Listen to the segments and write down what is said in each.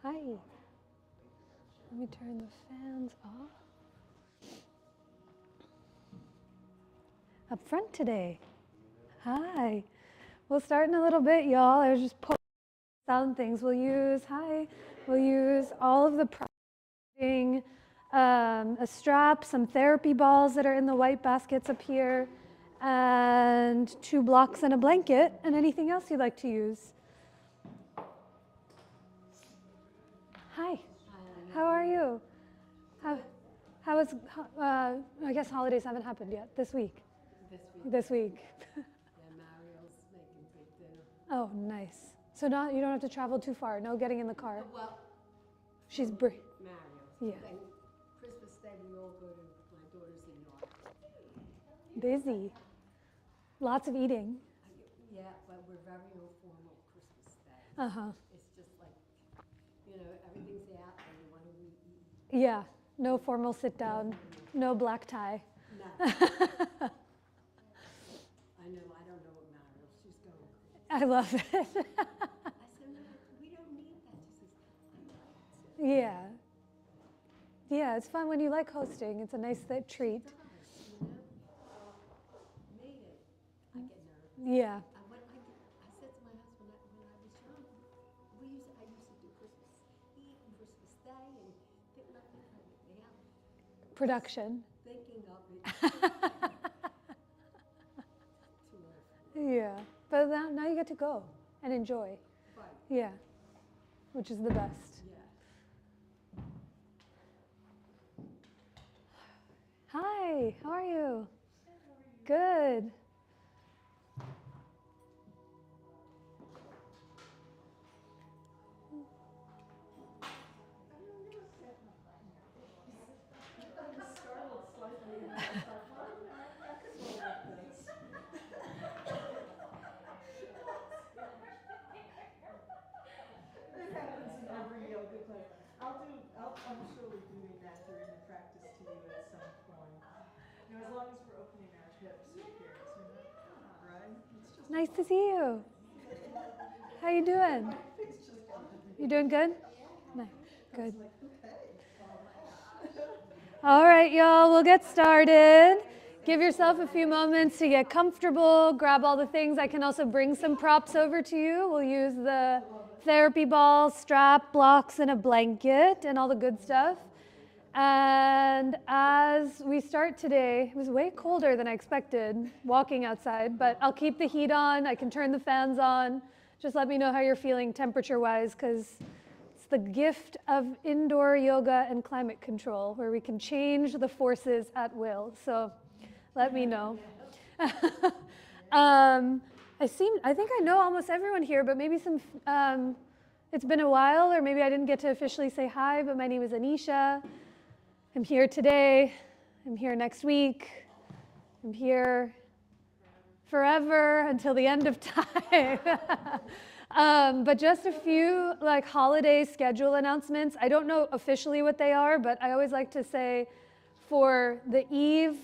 Hi. Let me turn the fans off. Up front today. Hi. We'll start in a little bit, y'all. I was just pulling sound things. We'll use all of the processing, a strap, some therapy balls that are in the white baskets up here, and 2 blocks and a blanket, and anything else you'd like to use. Hi. How are you? How is, I guess holidays haven't happened yet this week. This week. Yeah, Mario's making big dinner. Oh, nice. So you don't have to travel too far. No getting in the car. Well, She's Mario's. Yeah. Then Christmas Day we all go to my daughter's in York. Busy. Lots of eating. Yeah, but we're very informal Christmas Day. Uh-huh. It's just like, everything's out and you want to eat. Yeah. No formal sit down. No black tie. No. I know, I don't know what Mario, she's going crazy. I love it. I said, no, we don't need that. She says, I like it. Yeah. Yeah, it's fun when you like hosting. It's a nice treat. Made it. I get nervous. Yeah. I said to my husband when I was young, I used to do Christmas Eve and Christmas Day and didn't let me now. Production. Thinking of it. Too early. Yeah. But now you get to go and enjoy. Right. Yeah. Which is the best. Yeah. Hi, how are you? Good. I'm surely doing that during the practice to you at some point. As long as we're opening our hips, who cares, right? It's just Nice to see you. How you doing? You doing good? Nice. Good. All right, y'all, we'll get started. Give yourself a few moments to get comfortable, grab all the things. I can also bring some props over to you. We'll use the therapy ball, strap, blocks, and a blanket, and all the good stuff. And as we start today, it was way colder than I expected walking outside, but I'll keep the heat on. I can turn the fans on. Just let me know how you're feeling temperature-wise, because it's the gift of indoor yoga and climate control, where we can change the forces at will. So let me know. I think I know almost everyone here, but maybe it's been a while, or maybe I didn't get to officially say hi, but my name is Anisha. I'm here today. I'm here next week. I'm here forever until the end of time. But just a few holiday schedule announcements. I don't know officially what they are, but I always like to say for the eves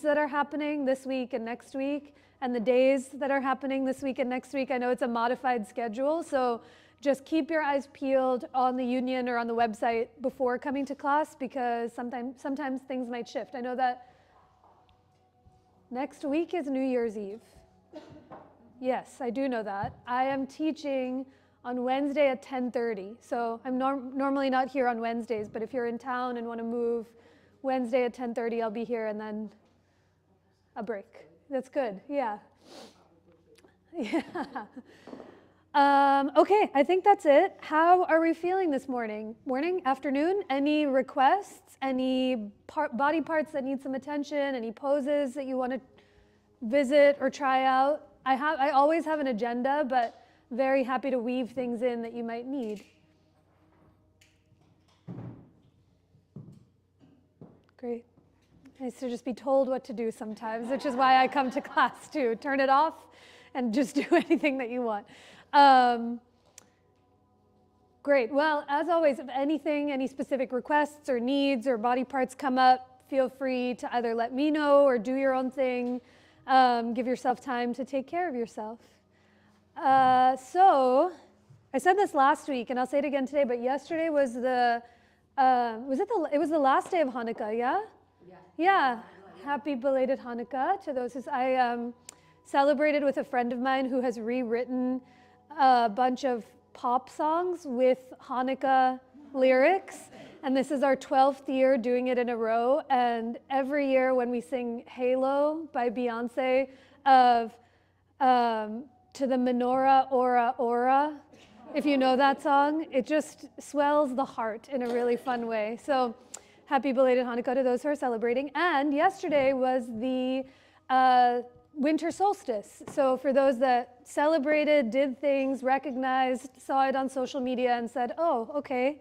that are happening this week and next week, and the days that are happening this week and next week, I know it's a modified schedule, so just keep your eyes peeled on the union or on the website before coming to class, because sometimes things might shift. I know that next week is New Year's Eve. Yes, I do know that. I am teaching on Wednesday at 10:30, so I'm normally not here on Wednesdays, but if you're in town and want to move, Wednesday at 10:30 I'll be here, and then a break. That's good, yeah. Yeah. Okay, I think that's it. How are we feeling this morning? Morning, afternoon? Any requests? Any body parts that need some attention? Any poses that you want to visit or try out? I always have an agenda, but very happy to weave things in that you might need. Great. Nice to just be told what to do sometimes, which is why I come to class too. Turn it off and just do anything that you want. Great. Well, as always, if any specific requests or needs or body parts come up, feel free to either let me know or do your own thing. Give yourself time to take care of yourself. So I said this last week, and I'll say it again today, but yesterday was it was the last day of Hanukkah, yeah? Yeah. Happy belated Hanukkah to those I celebrated with a friend of mine who has rewritten a bunch of pop songs with Hanukkah lyrics. And this is our 12th year doing it in a row. And every year when we sing Halo by Beyonce of to the menorah, Ora, Ora, if you know that song, it just swells the heart in a really fun way. So happy belated Hanukkah to those who are celebrating. And yesterday was the winter solstice. So for those that celebrated, did things, recognized, saw it on social media and said, oh, okay,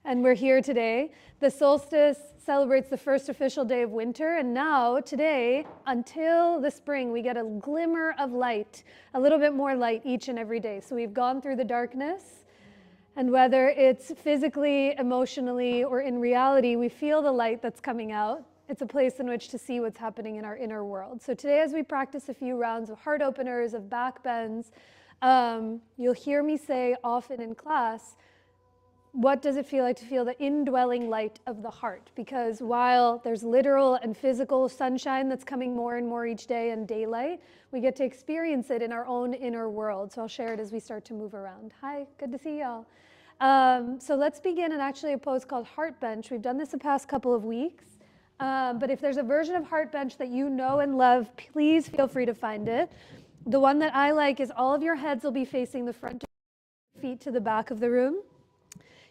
and we're here today. The solstice celebrates the first official day of winter, and now, today, until the spring, we get a glimmer of light, a little bit more light each and every day. So we've gone through the darkness, and whether it's physically, emotionally, or in reality, we feel the light that's coming out. It's a place in which to see what's happening in our inner world. So today, as we practice a few rounds of heart openers, of back bends, you'll hear me say often in class, what does it feel like to feel the indwelling light of the heart? Because while there's literal and physical sunshine that's coming more and more each day and daylight, we get to experience it in our own inner world. So I'll share it as we start to move around. Hi, good to see y'all. So let's begin in actually a pose called Heart Bench. We've done this the past couple of weeks. But if there's a version of Heart Bench that you know and love, please feel free to find it. The one that I like is all of your heads will be facing the front, feet to the back of the room.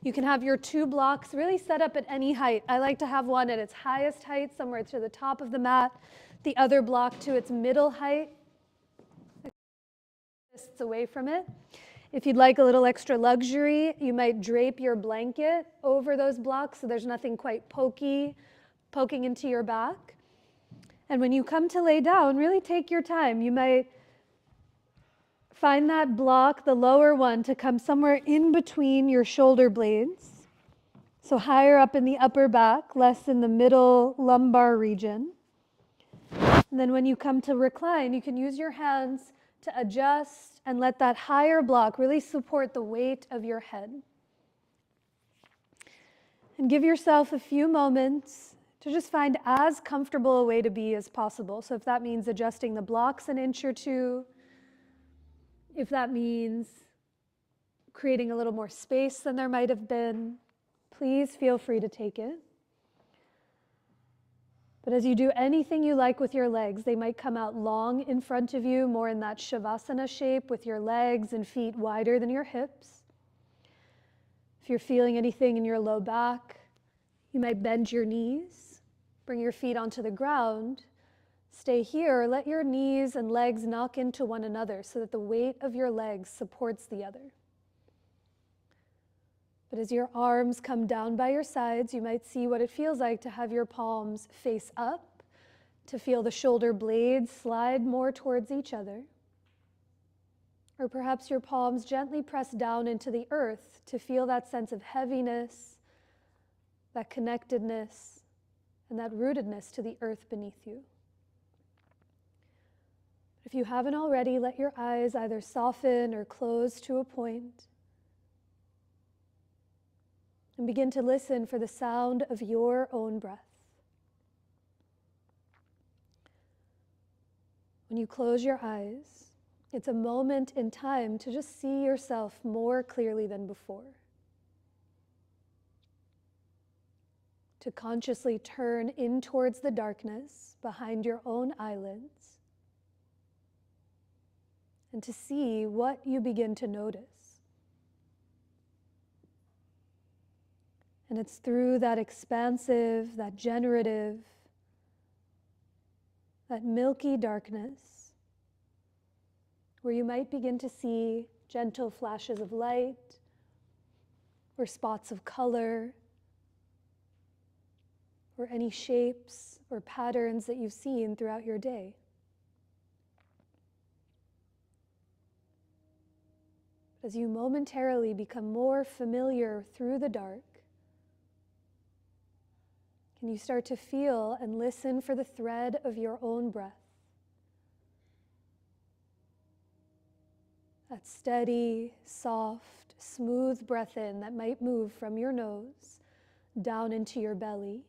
You can have your 2 blocks really set up at any height. I like to have one at its highest height, somewhere to the top of the mat, the other block to its middle height, fists away from it. If you'd like a little extra luxury, you might drape your blanket over those blocks so there's nothing quite poking into your back. And when you come to lay down, really take your time. You might find that block, the lower one, to come somewhere in between your shoulder blades. So higher up in the upper back, less in the middle lumbar region. And then when you come to recline, you can use your hands to adjust and let that higher block really support the weight of your head. And give yourself a few moments to just find as comfortable a way to be as possible. So if that means adjusting the blocks an inch or two, if that means creating a little more space than there might have been, please feel free to take it. But as you do anything you like with your legs, they might come out long in front of you, more in that Shavasana shape with your legs and feet wider than your hips. If you're feeling anything in your low back, you might bend your knees, bring your feet onto the ground. Stay here, or let your knees and legs knock into one another so that the weight of your legs supports the other. But as your arms come down by your sides, you might see what it feels like to have your palms face up, to feel the shoulder blades slide more towards each other. Or perhaps your palms gently press down into the earth to feel that sense of heaviness, that connectedness, and that rootedness to the earth beneath you. If you haven't already, let your eyes either soften or close to a point, and begin to listen for the sound of your own breath. When you close your eyes, it's a moment in time to just see yourself more clearly than before. To consciously turn in towards the darkness behind your own eyelids, and to see what you begin to notice. And it's through that expansive, that generative, that milky darkness where you might begin to see gentle flashes of light or spots of color or any shapes or patterns that you've seen throughout your day. As you momentarily become more familiar through the dark, can you start to feel and listen for the thread of your own breath? That steady, soft, smooth breath in that might move from your nose down into your belly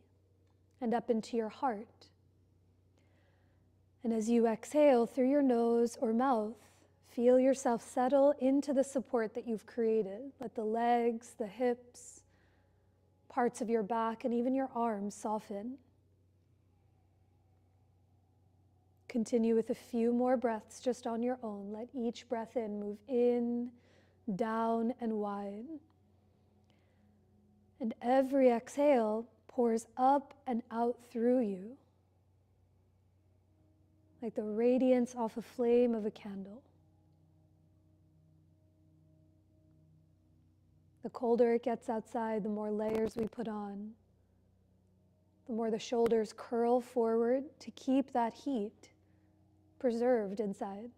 and up into your heart. And as you exhale through your nose or mouth, feel yourself settle into the support that you've created. Let the legs, the hips, parts of your back, and even your arms soften. Continue with a few more breaths just on your own. Let each breath in move in, down, and wide. And every exhale pours up and out through you, like the radiance off a flame of a candle. The colder it gets outside, the more layers we put on, the more the shoulders curl forward to keep that heat preserved inside.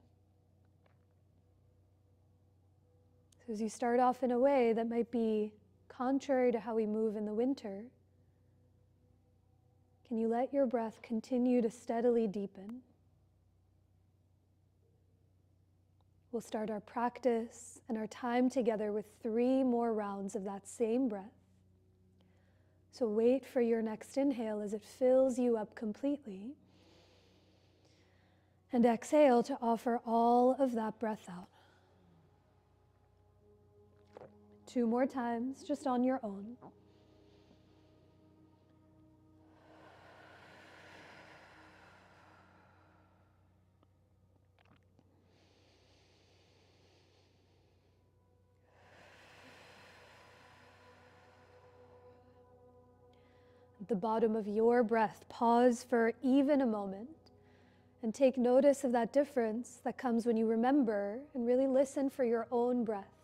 So as you start off in a way that might be contrary to how we move in the winter, can you let your breath continue to steadily deepen? We'll start our practice and our time together with 3 more rounds of that same breath. So wait for your next inhale as it fills you up completely. And exhale to offer all of that breath out. 2 more times, just on your own. At the bottom of your breath, pause for even a moment and take notice of that difference that comes when you remember and really listen for your own breath.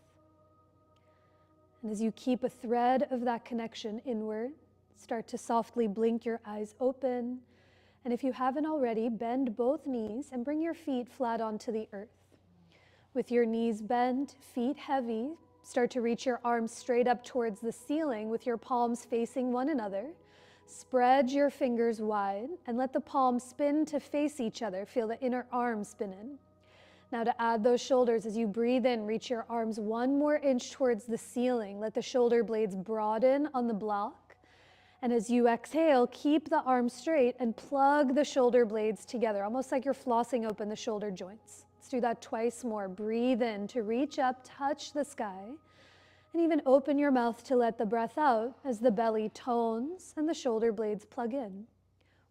And as you keep a thread of that connection inward, start to softly blink your eyes open. And if you haven't already, bend both knees and bring your feet flat onto the earth. With your knees bent, feet heavy, start to reach your arms straight up towards the ceiling with your palms facing one another. Spread your fingers wide and let the palms spin to face each other. Feel the inner arm spin in. Now to add those shoulders, as you breathe in, reach your arms 1 more inch towards the ceiling. Let the shoulder blades broaden on the block. And as you exhale, keep the arms straight and plug the shoulder blades together, almost like you're flossing open the shoulder joints. Let's do that twice more. Breathe in to reach up, touch the sky. And even open your mouth to let the breath out as the belly tones and the shoulder blades plug in.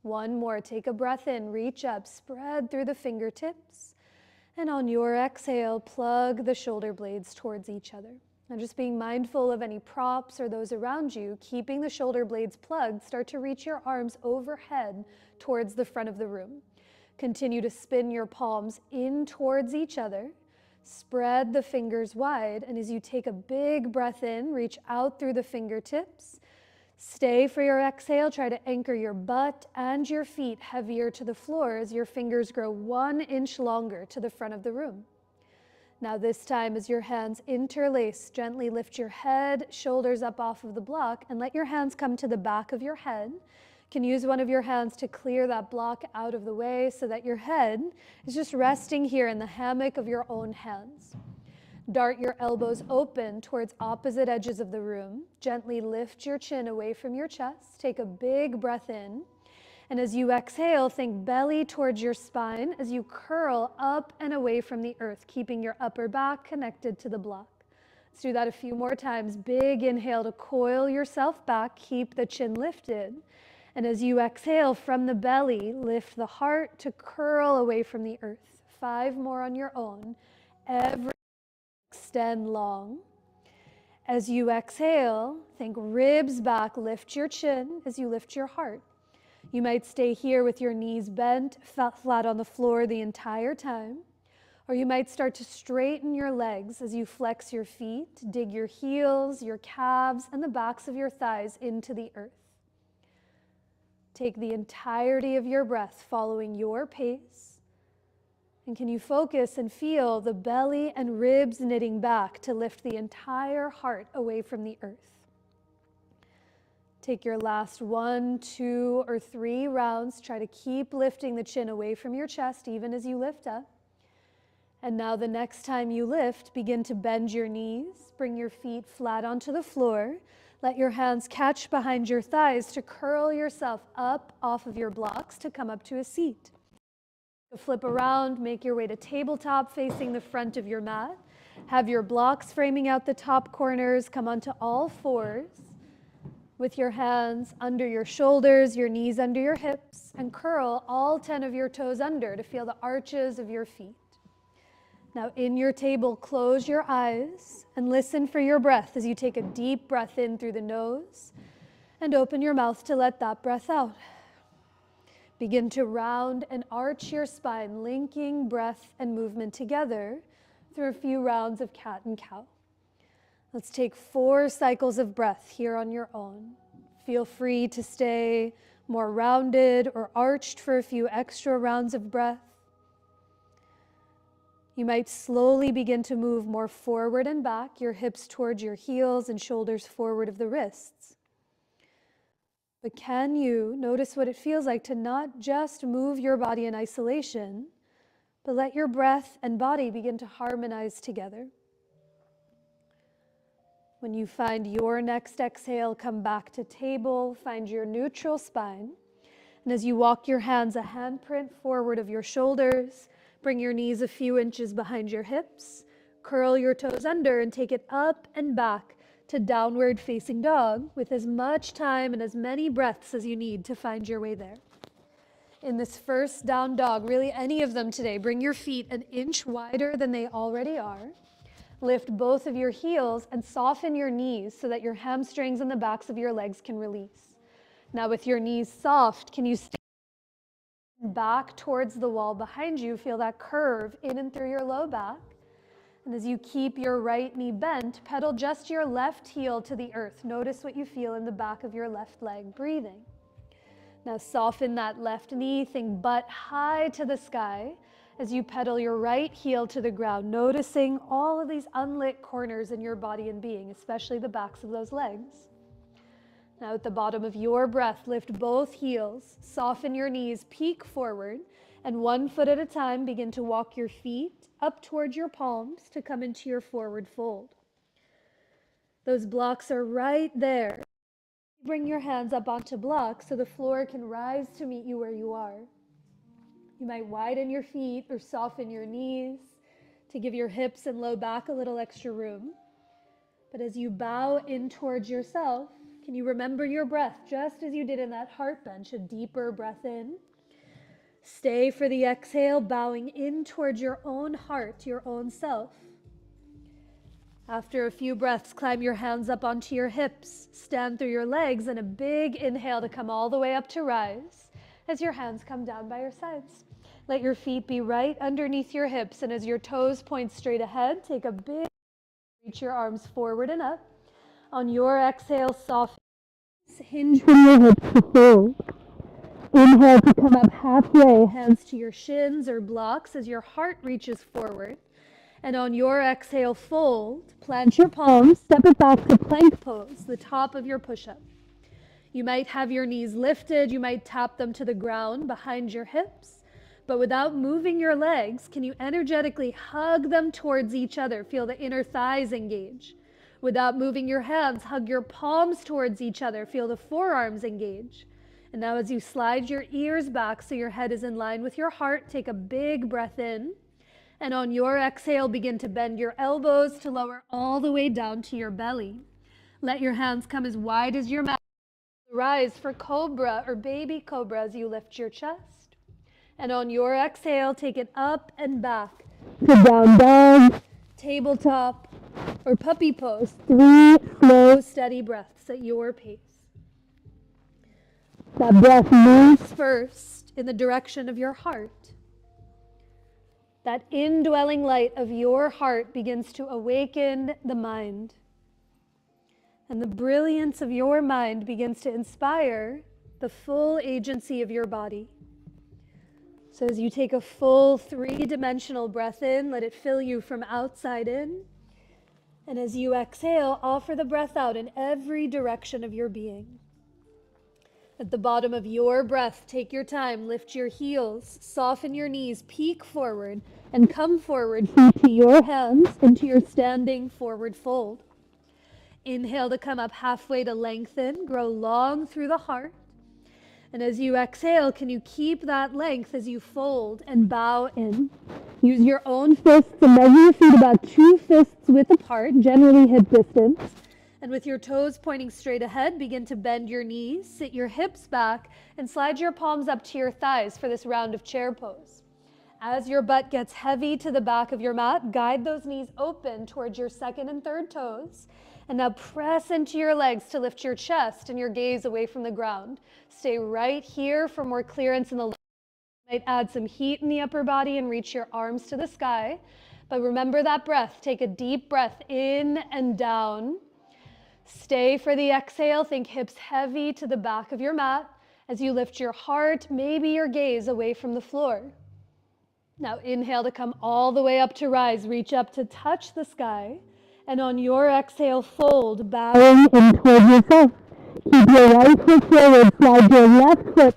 1 more, take a breath in, reach up, spread through the fingertips. And on your exhale, plug the shoulder blades towards each other. And just being mindful of any props or those around you, keeping the shoulder blades plugged, start to reach your arms overhead towards the front of the room. Continue to spin your palms in towards each other. Spread the fingers wide, and as you take a big breath in, reach out through the fingertips. Stay for your exhale. Try to anchor your butt and your feet heavier to the floor as your fingers grow 1 inch longer to the front of the room. Now this time, as your hands interlace, gently lift your head, shoulders up off of the block, and let your hands come to the back of your head. You can use one of your hands to clear that block out of the way so that your head is just resting here in the hammock of your own hands. Dart your elbows open towards opposite edges of the room. Gently lift your chin away from your chest. Take a big breath in. And as you exhale, think belly towards your spine as you curl up and away from the earth, keeping your upper back connected to the block. Let's do that a few more times. Big inhale to coil yourself back. Keep the chin lifted. And as you exhale from the belly, lift the heart to curl away from the earth. 5 more on your own. Extend long. As you exhale, think ribs back, lift your chin as you lift your heart. You might stay here with your knees bent, flat on the floor the entire time. Or you might start to straighten your legs as you flex your feet, dig your heels, your calves, and the backs of your thighs into the earth. Take the entirety of your breath following your pace. And can you focus and feel the belly and ribs knitting back to lift the entire heart away from the earth? Take your last 1, 2, or 3 rounds. Try to keep lifting the chin away from your chest even as you lift up. And now the next time you lift, begin to bend your knees, bring your feet flat onto the floor. Let your hands catch behind your thighs to curl yourself up off of your blocks to come up to a seat. Flip around, make your way to tabletop facing the front of your mat. Have your blocks framing out the top corners, come onto all fours with your hands under your shoulders, your knees under your hips, and curl all 10 of your toes under to feel the arches of your feet. Now in your table, close your eyes and listen for your breath as you take a deep breath in through the nose and open your mouth to let that breath out. Begin to round and arch your spine, linking breath and movement together through a few rounds of cat and cow. Let's take 4 cycles of breath here on your own. Feel free to stay more rounded or arched for a few extra rounds of breath. You might slowly begin to move more forward and back, your hips towards your heels and shoulders forward of the wrists. But can you notice what it feels like to not just move your body in isolation, but let your breath and body begin to harmonize together? When you find your next exhale, come back to table, find your neutral spine. And as you walk your hands a handprint forward of your shoulders, bring your knees a few inches behind your hips, curl your toes under and take it up and back to downward facing dog with as much time and as many breaths as you need to find your way there. In this first down dog, really any of them today, bring your feet an inch wider than they already are. Lift both of your heels and soften your knees so that your hamstrings and the backs of your legs can release. Now with your knees soft, can you stay back towards the wall behind you? Feel that curve in and through your low back. And as you keep your right knee bent, pedal just your left heel to the earth. Notice what you feel in the back of your left leg, breathing. Now soften that left knee, think butt high to the sky as you pedal your right heel to the ground, noticing all of these unlit corners in your body and being, especially the backs of those legs. Now at the bottom of your breath, lift both heels, soften your knees, peek forward, and 1 foot at a time, begin to walk your feet up towards your palms to come into your forward fold. Those blocks are right there. Bring your hands up onto blocks so the floor can rise to meet you where you are. You might widen your feet or soften your knees to give your hips and low back a little extra room. But as you bow in towards yourself, can you remember your breath just as you did in that heart bench, a deeper breath in? Stay for the exhale, bowing in towards your own heart, your own self. After a few breaths, climb your hands up onto your hips, stand through your legs, and a big inhale to come all the way up to rise as your hands come down by your sides. Let your feet be right underneath your hips, and as your toes point straight ahead, take a big, reach your arms forward and up. On your exhale, soften, hinge from your hips to fold. Inhale to come up halfway, hands to your shins or blocks as your heart reaches forward. And on your exhale, fold, plant your palms, step it back to plank pose, the top of your push-up. You might have your knees lifted, you might tap them to the ground behind your hips, but without moving your legs, can you energetically hug them towards each other? Feel the inner thighs engage. Without moving your hands, hug your palms towards each other. Feel the forearms engage. And now as you slide your ears back so your head is in line with your heart, take a big breath in. And on your exhale, begin to bend your elbows to lower all the way down to your belly. Let your hands come as wide as your mouth. Rise for cobra or baby cobra as you lift your chest. And on your exhale, take it up and back to down dog, tabletop, or puppy pose. 3 slow, steady breaths at your pace. That breath moves first in the direction of your heart. That indwelling light of your heart begins to awaken the mind. And the brilliance of your mind begins to inspire the full agency of your body. So as you take a full 3-dimensional breath in, let it fill you from outside in. And as you exhale, offer the breath out in every direction of your being. At the bottom of your breath, take your time, lift your heels, soften your knees, peek forward, and come forward to your hands into your standing forward fold. Inhale to come up halfway to lengthen, grow long through the heart. And as you exhale, can you keep that length as you fold and bow in? Use your own fists and measure your feet about 2 fists width apart, generally hip distance. And with your toes pointing straight ahead, begin to bend your knees, sit your hips back, and slide your palms up to your thighs for this round of chair pose. As your butt gets heavy to the back of your mat, guide those knees open towards your second and third toes. And now press into your legs to lift your chest and your gaze away from the ground. Stay right here for more clearance in the legs. You might add some heat in the upper body and reach your arms to the sky. But remember that breath. Take a deep breath in and down. Stay for the exhale. Think hips heavy to the back of your mat as you lift your heart, maybe your gaze away from the floor. Now inhale to come all the way up to rise. Reach up to touch the sky. And on your exhale, fold, bowing in towards yourself. Keep your right foot forward, slide your left foot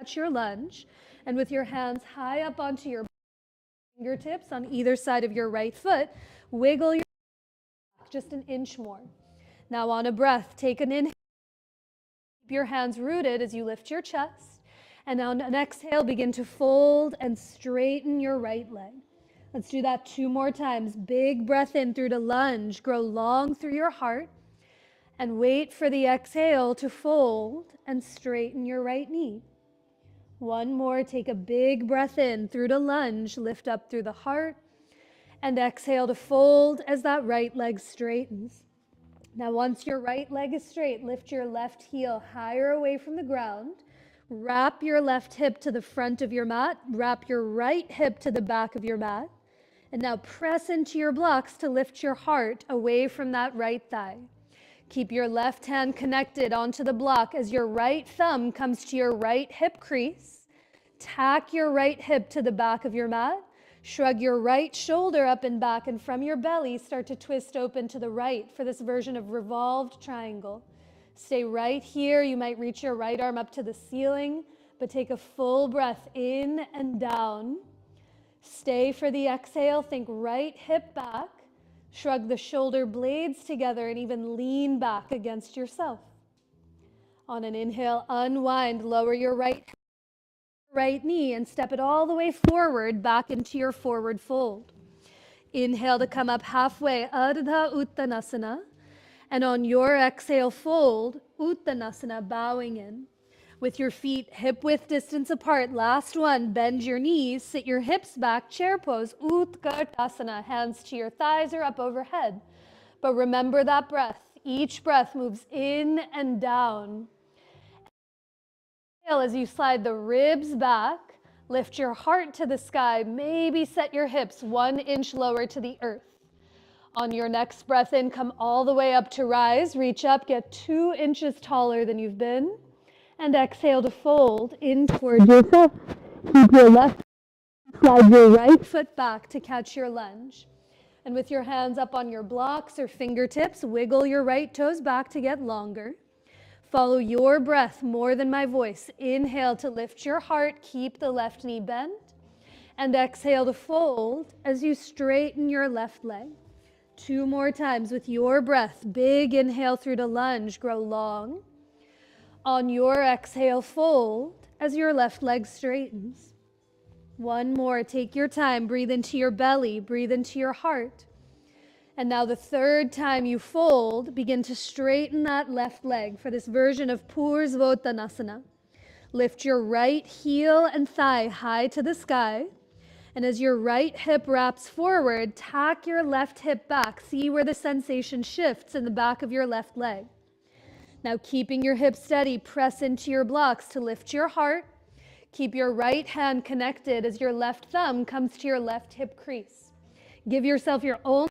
at your lunge. And with your hands high up onto your fingertips on either side of your right foot, wiggle your back just an inch more. Now on a breath, take an inhale. Keep your hands rooted as you lift your chest. And on an exhale, begin to fold and straighten your right leg. Let's do that 2 more times. Big breath in through to lunge. Grow long through your heart. And wait for the exhale to fold and straighten your right knee. 1 more. Take a big breath in through to lunge. Lift up through the heart. And exhale to fold as that right leg straightens. Now once your right leg is straight, lift your left heel higher away from the ground. Wrap your left hip to the front of your mat. Wrap your right hip to the back of your mat. And now press into your blocks to lift your heart away from that right thigh. Keep your left hand connected onto the block as your right thumb comes to your right hip crease. Tack your right hip to the back of your mat. Shrug your right shoulder up and back, and from your belly, start to twist open to the right for this version of revolved triangle. Stay right here. You might reach your right arm up to the ceiling, but take a full breath in and down. Stay for the exhale. Think right hip back. Shrug the shoulder blades together and even lean back against yourself. On an inhale, unwind. Lower your right knee and step it all the way forward back into your forward fold. Inhale to come up halfway, Ardha Uttanasana. And on your exhale, fold, Uttanasana, bowing in. With your feet hip-width distance apart, last one, bend your knees, sit your hips back, chair pose, Utkartasana, hands to your thighs or up overhead. But remember that breath. Each breath moves in and down. As you slide the ribs back, lift your heart to the sky, maybe set your hips 1 inch lower to the earth. On your next breath in, come all the way up to rise, reach up, get 2 inches taller than you've been. And exhale to fold in towards yourself. Keep your left, slide your right foot back to catch your lunge. And with your hands up on your blocks or fingertips, wiggle your right toes back to get longer. Follow your breath more than my voice. Inhale to lift your heart, keep the left knee bent. And exhale to fold as you straighten your left leg. 2 more times with your breath. Big inhale through to lunge, grow long. On your exhale, fold as your left leg straightens. 1 more, take your time, breathe into your belly, breathe into your heart. And now the 3rd time you fold, begin to straighten that left leg for this version of Pursvottanasana. Lift your right heel and thigh high to the sky. And as your right hip wraps forward, tack your left hip back. See where the sensation shifts in the back of your left leg. Now keeping your hips steady, press into your blocks to lift your heart. Keep your right hand connected as your left thumb comes to your left hip crease. Give yourself your own.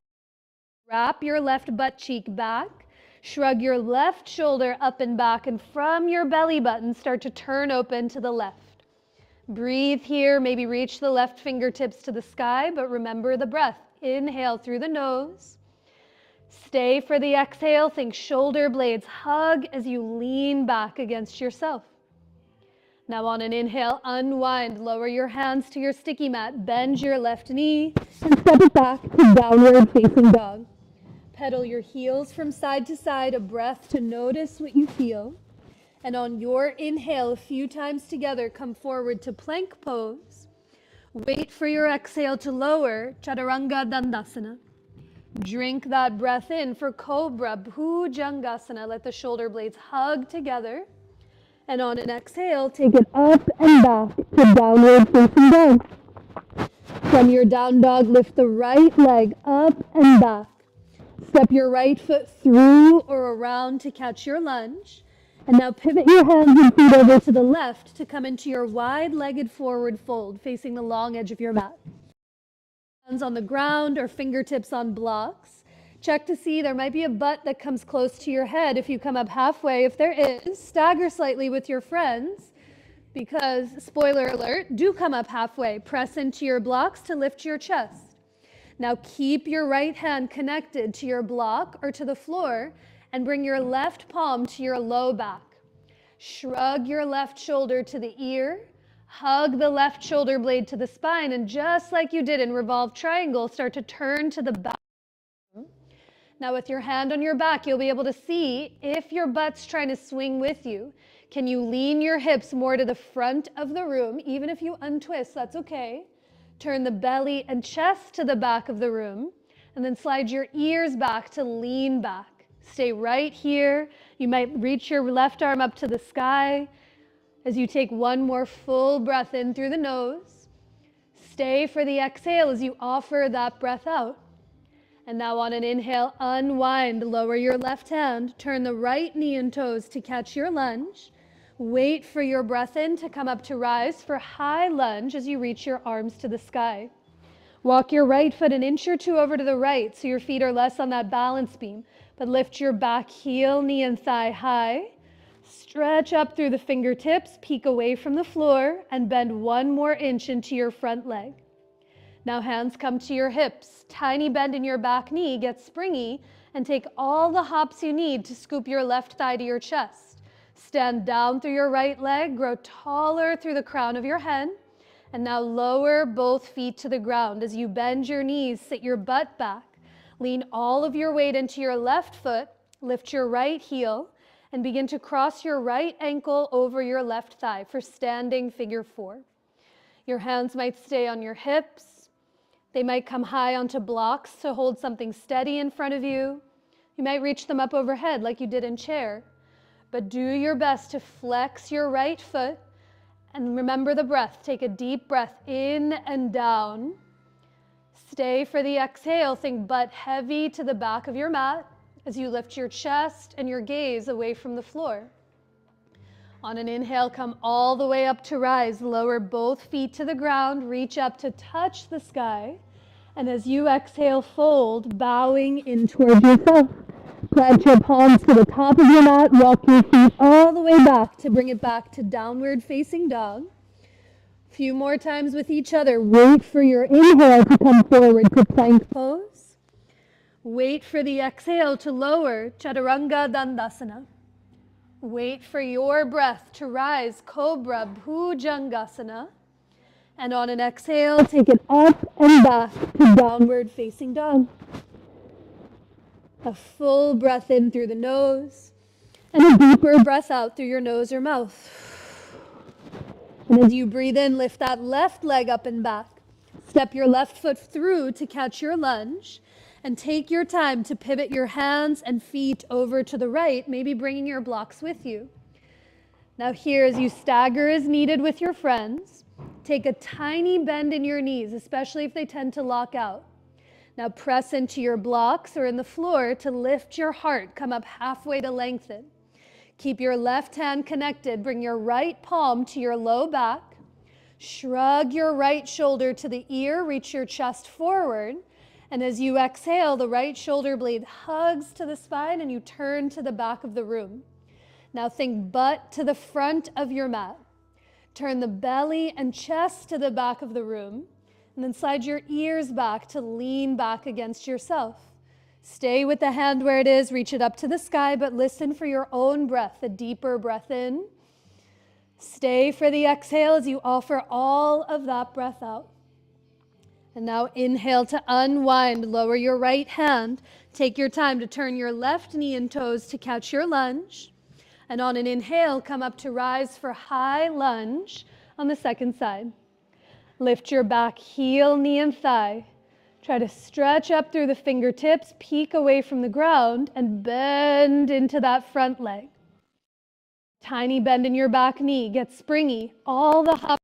Wrap your left butt cheek back. Shrug your left shoulder up and back, and from your belly button, start to turn open to the left. Breathe here, maybe reach the left fingertips to the sky, but remember the breath. Inhale through the nose. Stay for the exhale. Think shoulder blades hug as you lean back against yourself. Now on an inhale, unwind, lower your hands to your sticky mat, bend your left knee, and step it back to downward facing dog. Pedal your heels from side to side, a breath to notice what you feel. And on your inhale, a few times together, come forward to plank pose. Wait for your exhale to lower, Chaturanga Dandasana. Drink that breath in for Cobra Bhujangasana. Let the shoulder blades hug together. And on an exhale, take it up and back to downward facing dog. From your down dog, lift the right leg up and back. Step your right foot through or around to catch your lunge. And now pivot your hands and feet over to the left to come into your wide-legged forward fold, facing the long edge of your mat. Hands on the ground or fingertips on blocks. Check to see there might be a butt that comes close to your head if you come up halfway. If there is, stagger slightly with your friends because, spoiler alert, do come up halfway. Press into your blocks to lift your chest. Now keep your right hand connected to your block or to the floor and bring your left palm to your low back. Shrug your left shoulder to the ear. Hug the left shoulder blade to the spine, and just like you did in Revolve Triangle, start to turn to the back. Now with your hand on your back, you'll be able to see if your butt's trying to swing with you. Can you lean your hips more to the front of the room? Even if you untwist, that's okay. Turn the belly and chest to the back of the room, and then slide your ears back to lean back. Stay right here. You might reach your left arm up to the sky as you take one more full breath in through the nose. Stay for the exhale as you offer that breath out. And now on an inhale, unwind, lower your left hand, turn the right knee and toes to catch your lunge. Wait for your breath in to come up to rise for high lunge as you reach your arms to the sky. Walk your right foot an inch or two over to the right so your feet are less on that balance beam, but lift your back heel, knee and thigh high. Stretch up through the fingertips, peek away from the floor, and bend one more inch into your front leg. Now hands come to your hips, tiny bend in your back knee, get springy, and take all the hops you need to scoop your left thigh to your chest. Stand down through your right leg, grow taller through the crown of your head, and now lower both feet to the ground. As you bend your knees, sit your butt back, lean all of your weight into your left foot, lift your right heel, and begin to cross your right ankle over your left thigh for standing figure 4. Your hands might stay on your hips. They might come high onto blocks to hold something steady in front of you. You might reach them up overhead like you did in chair. But do your best to flex your right foot and remember the breath. Take a deep breath in and down. Stay for the exhale. Think butt heavy to the back of your mat as you lift your chest and your gaze away from the floor. On an inhale, come all the way up to rise. Lower both feet to the ground. Reach up to touch the sky. And as you exhale, fold, bowing in towards yourself. Plant your palms to the top of your mat. Walk your feet all the way back to bring it back to downward facing dog. A few more times with each other. Wait for your inhale to come forward to plank pose. Wait for the exhale to lower, Chaturanga Dandasana. Wait for your breath to rise, Cobra Bhujangasana. And on an exhale, take it up and back to downward facing dog. A full breath in through the nose and a deeper breath out through your nose or mouth. And as you breathe in, lift that left leg up and back. Step your left foot through to catch your lunge. And take your time to pivot your hands and feet over to the right, maybe bringing your blocks with you. Now here, as you stagger as needed with your friends, take a tiny bend in your knees, especially if they tend to lock out. Now press into your blocks or in the floor to lift your heart, come up halfway to lengthen. Keep your left hand connected, bring your right palm to your low back. Shrug your right shoulder to the ear, reach your chest forward. And as you exhale, the right shoulder blade hugs to the spine and you turn to the back of the room. Now think butt to the front of your mat. Turn the belly and chest to the back of the room. And then slide your ears back to lean back against yourself. Stay with the hand where it is, reach it up to the sky, but listen for your own breath, a deeper breath in. Stay for the exhale as you offer all of that breath out. And now inhale to unwind, lower your right hand. Take your time to turn your left knee and toes to catch your lunge. And on an inhale, come up to rise for high lunge on the second side. Lift your back heel, knee, and thigh. Try to stretch up through the fingertips, peek away from the ground, and bend into that front leg. Tiny bend in your back knee, get springy, all the hop.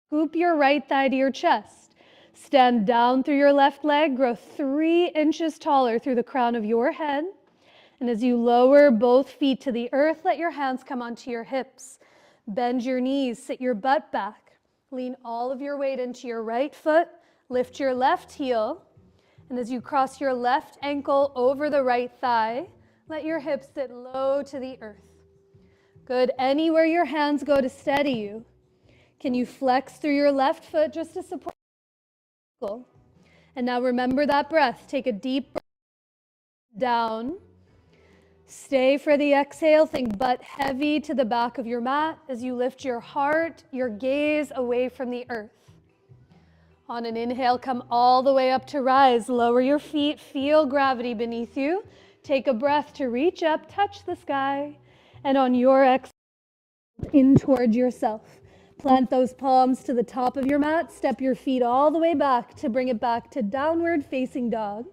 Scoop your right thigh to your chest. Stand down through your left leg, grow 3 inches taller through the crown of your head. And as you lower both feet to the earth, let your hands come onto your hips. Bend your knees, sit your butt back. Lean all of your weight into your right foot, lift your left heel. And as you cross your left ankle over the right thigh, let your hips sit low to the earth. Good. Anywhere your hands go to steady you. Can you flex through your left foot just to support your ankle? And now remember that breath. Take a deep breath down. Stay for the exhale. Think butt heavy to the back of your mat as you lift your heart, your gaze away from the earth. On an inhale, come all the way up to rise. Lower your feet. Feel gravity beneath you. Take a breath to reach up, touch the sky. And on your exhale, in toward yourself. Plant those palms to the top of your mat. Step your feet all the way back to bring it back to downward facing dog.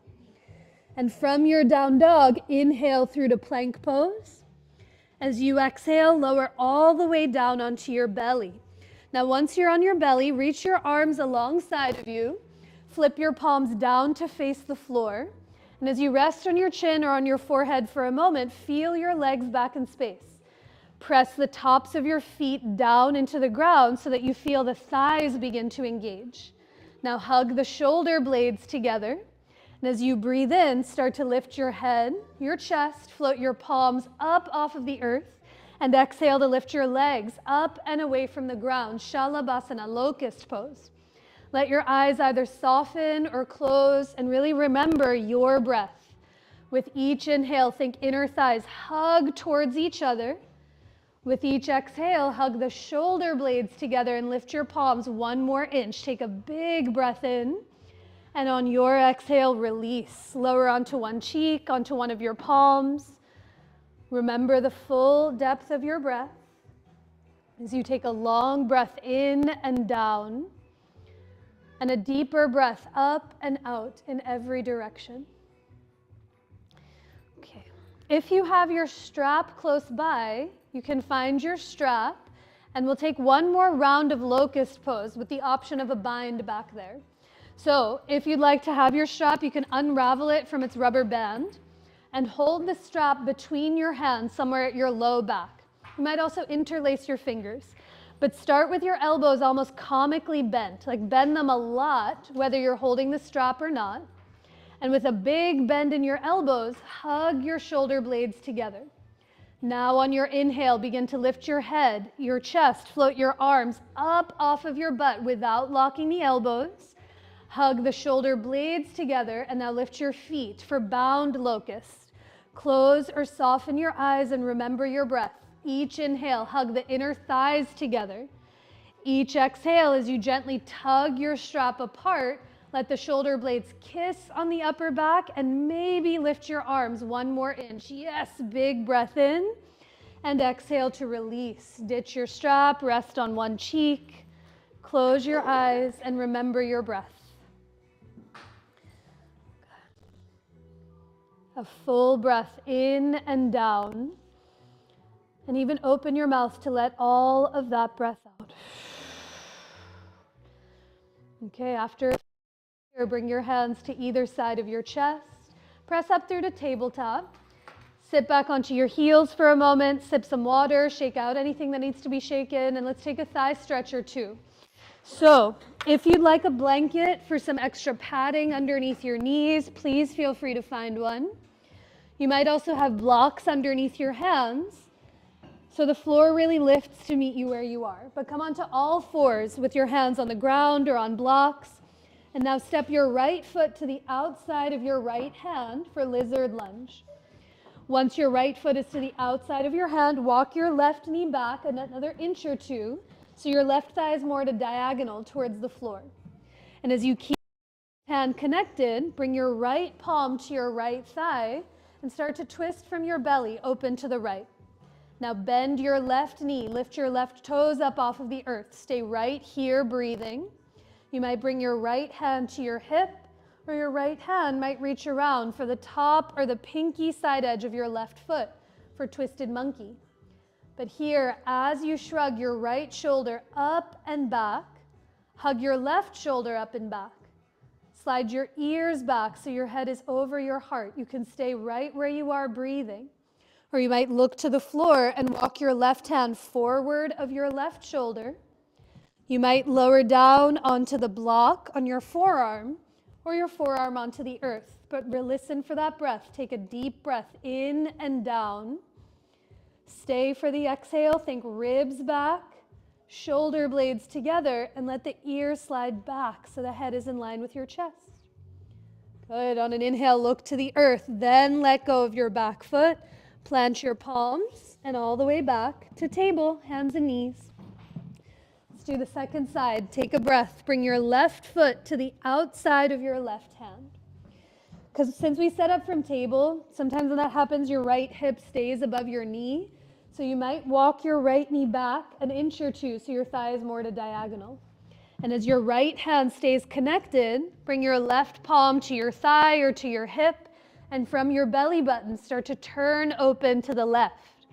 And from your down dog, inhale through to plank pose. As you exhale, lower all the way down onto your belly. Now, once you're on your belly, reach your arms alongside of you. Flip your palms down to face the floor. And as you rest on your chin or on your forehead for a moment, feel your legs back in space. Press the tops of your feet down into the ground so that you feel the thighs begin to engage. Now hug the shoulder blades together. And as you breathe in, start to lift your head, your chest, float your palms up off of the earth, and exhale to lift your legs up and away from the ground. Shalabhasana, locust pose. Let your eyes either soften or close and really remember your breath. With each inhale, think inner thighs hug towards each other. With each exhale, hug the shoulder blades together and lift your palms 1 more inch. Take a big breath in. And on your exhale, release. Lower onto one cheek, onto one of your palms. Remember the full depth of your breath as you take a long breath in and down. And a deeper breath up and out in every direction. Okay. If you have your strap close by, you can find your strap, and we'll take 1 more round of locust pose with the option of a bind back there. So if you'd like to have your strap, you can unravel it from its rubber band and hold the strap between your hands somewhere at your low back. You might also interlace your fingers. But start with your elbows almost comically bent, like bend them a lot, whether you're holding the strap or not. And with a big bend in your elbows, hug your shoulder blades together. Now on your inhale, begin to lift your head, your chest, float your arms up off of your butt without locking the elbows. Hug the shoulder blades together, and now lift your feet for bound locust. Close or soften your eyes and remember your breath. Each inhale, hug the inner thighs together. Each exhale, as you gently tug your strap apart, let the shoulder blades kiss on the upper back and maybe lift your arms 1 more inch. Yes, big breath in. And exhale to release. Ditch your strap, rest on one cheek. Close your eyes and remember your breath. A full breath in and down. And even open your mouth to let all of that breath out. Okay, after bring your hands to either side of your chest. Press up through to tabletop. Sit back onto your heels for a moment. Sip some water. Shake out anything that needs to be shaken. And let's take a thigh stretch or 2. So if you'd like a blanket for some extra padding underneath your knees, please feel free to find one. You might also have blocks underneath your hands. So the floor really lifts to meet you where you are. But come onto all fours with your hands on the ground or on blocks. And now step your right foot to the outside of your right hand for lizard lunge. Once your right foot is to the outside of your hand, walk your left knee back another inch or two so your left thigh is more at a diagonal towards the floor. And as you keep your hand connected, bring your right palm to your right thigh and start to twist from your belly open to the right. Now bend your left knee, lift your left toes up off of the earth. Stay right here breathing. You might bring your right hand to your hip, or your right hand might reach around for the top or the pinky side edge of your left foot for twisted monkey. But here, as you shrug your right shoulder up and back, hug your left shoulder up and back. Slide your ears back so your head is over your heart. You can stay right where you are breathing. Or you might look to the floor and walk your left hand forward of your left shoulder. You might lower down onto the block on your forearm or your forearm onto the earth. But listen for that breath. Take a deep breath in and down. Stay for the exhale. Think ribs back, shoulder blades together, and let the ears slide back so the head is in line with your chest. Good. On an inhale, look to the earth. Then let go of your back foot. Plant your palms and all the way back to table, hands and knees. Let's do the second side. Take a breath. Bring your left foot to the outside of your left hand. Because since we set up from table, sometimes when that happens, your right hip stays above your knee. So you might walk your right knee back an inch or two so your thigh is more at a diagonal. And as your right hand stays connected, bring your left palm to your thigh or to your hip, and from your belly button, start to turn open to the left.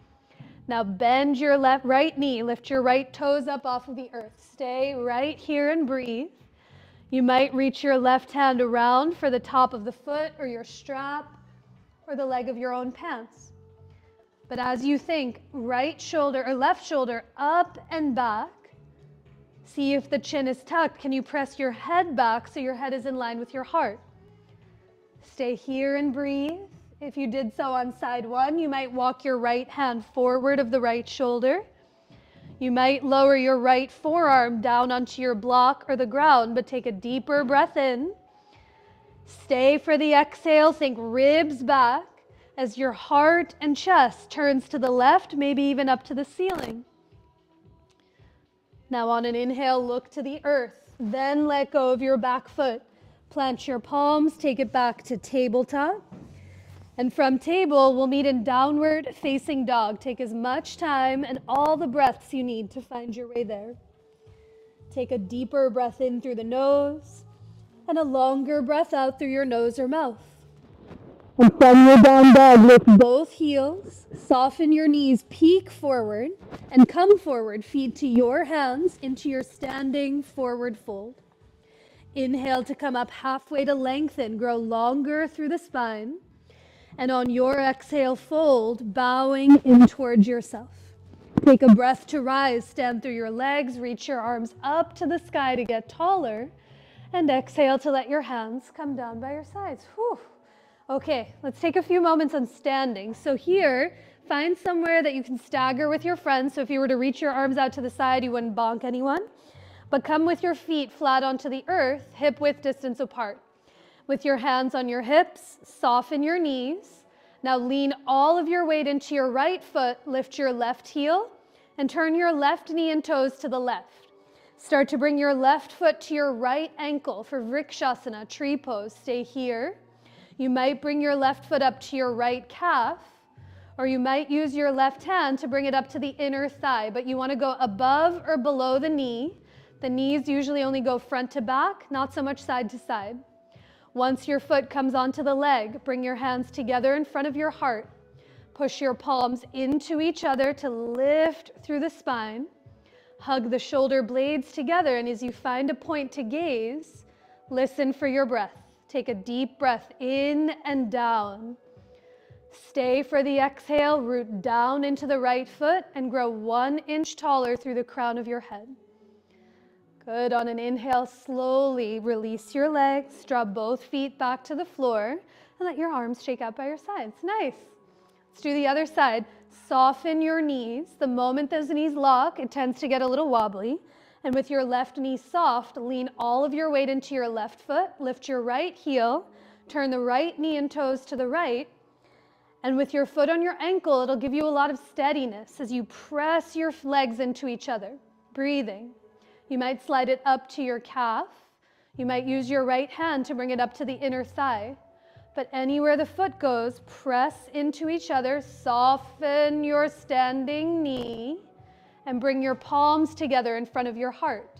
Now bend your right knee, lift your right toes up off of the earth. Stay right here and breathe. You might reach your left hand around for the top of the foot or your strap or the leg of your own pants. But as you think, right shoulder or left shoulder up and back, see if the chin is tucked. Can you press your head back so your head is in line with your heart? Stay here and breathe. If you did so on side one, you might walk your right hand forward of the right shoulder. You might lower your right forearm down onto your block or the ground, but take a deeper breath in. Stay for the exhale. Think ribs back as your heart and chest turns to the left, maybe even up to the ceiling. Now on an inhale, look to the earth. Then let go of your back foot. Plant your palms, take it back to tabletop. And from table, we'll meet in downward facing dog. Take as much time and all the breaths you need to find your way there. Take a deeper breath in through the nose and a longer breath out through your nose or mouth. And from your down dog, lift both heels, soften your knees, peek forward, and come forward. Feet to your hands into your standing forward fold. Inhale to come up halfway to lengthen, grow longer through the spine. And on your exhale, fold, bowing in towards yourself. Take a breath to rise, stand through your legs, reach your arms up to the sky to get taller. And exhale to let your hands come down by your sides. Whew. Okay, let's take a few moments on standing. So here, find somewhere that you can stagger with your friends. So if you were to reach your arms out to the side, you wouldn't bonk anyone. But come with your feet flat onto the earth, hip width distance apart. With your hands on your hips, soften your knees. Now lean all of your weight into your right foot, lift your left heel, and turn your left knee and toes to the left. Start to bring your left foot to your right ankle for Vrikshasana, tree pose. Stay here. You might bring your left foot up to your right calf, or you might use your left hand to bring it up to the inner thigh, but you want to go above or below the knee. The knees usually only go front to back, not so much side to side. Once your foot comes onto the leg, bring your hands together in front of your heart. Push your palms into each other to lift through the spine. Hug the shoulder blades together, and as you find a point to gaze, listen for your breath. Take a deep breath in and down. Stay for the exhale, root down into the right foot and grow 1 inch taller through the crown of your head. Good. On an inhale, slowly release your legs, draw both feet back to the floor, and let your arms shake out by your sides. Nice. Let's do the other side. Soften your knees. The moment those knees lock, it tends to get a little wobbly. And with your left knee soft, lean all of your weight into your left foot, lift your right heel, turn the right knee and toes to the right, and with your foot on your ankle, it'll give you a lot of steadiness as you press your legs into each other, breathing. You might slide it up to your calf. You might use your right hand to bring it up to the inner thigh. But anywhere the foot goes, press into each other, soften your standing knee, and bring your palms together in front of your heart.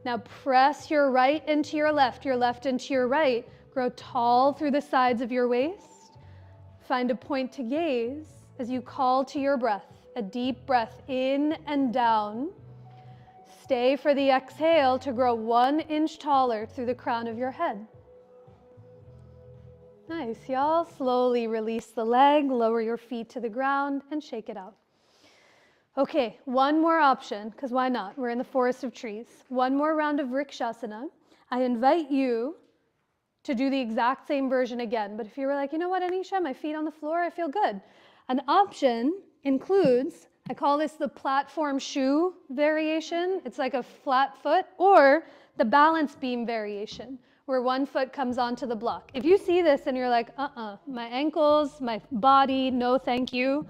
Now press your right into your left into your right. Grow tall through the sides of your waist. Find a point to gaze as you call to your breath, a deep breath in and down. Stay for the exhale to grow 1 inch taller through the crown of your head. Nice, y'all. Slowly release the leg, lower your feet to the ground, and shake it out. Okay, one more option, because why not? We're in the forest of trees. One more round of Vrikshasana. I invite you to do the exact same version again. But if you were like, you know what, Anisha, my feet on the floor, I feel good. An option includes, I call this the platform shoe variation. It's like a flat foot, or the balance beam variation, where one foot comes onto the block. If you see this and you're like, my ankles, my body, no thank you,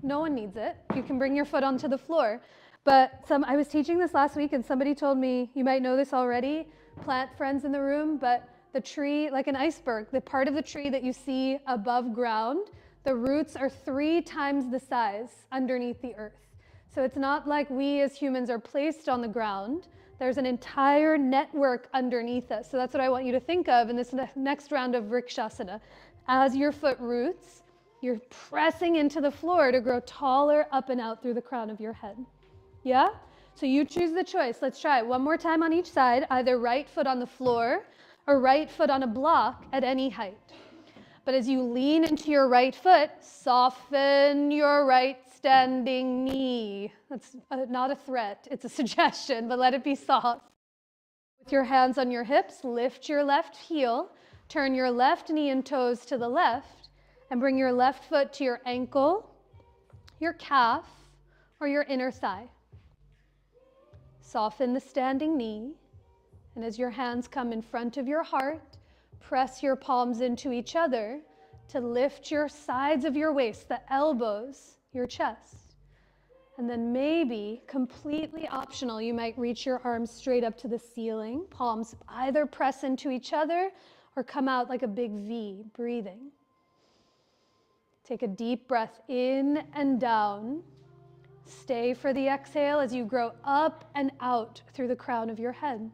no one needs it. You can bring your foot onto the floor. But I was teaching this last week and somebody told me, you might know this already, plant friends in the room, but the tree, like an iceberg, the part of the tree that you see above ground, the roots are 3 times the size underneath the earth. So it's not like we as humans are placed on the ground. There's an entire network underneath us. So that's what I want you to think of in this next round of Vrikshasana. As your foot roots, you're pressing into the floor to grow taller up and out through the crown of your head. Yeah? So you choose the choice. Let's try it one more time on each side, either right foot on the floor or right foot on a block at any height. But as you lean into your right foot, soften your right standing knee. That's not a threat, it's a suggestion, but let it be soft. With your hands on your hips, lift your left heel, turn your left knee and toes to the left, and bring your left foot to your ankle, your calf, or your inner thigh. Soften the standing knee, and as your hands come in front of your heart, press your palms into each other to lift your sides of your waist, the elbows, your chest. And then maybe, completely optional, you might reach your arms straight up to the ceiling. Palms either press into each other or come out like a big V, breathing. Take a deep breath in and down. Stay for the exhale as you grow up and out through the crown of your head.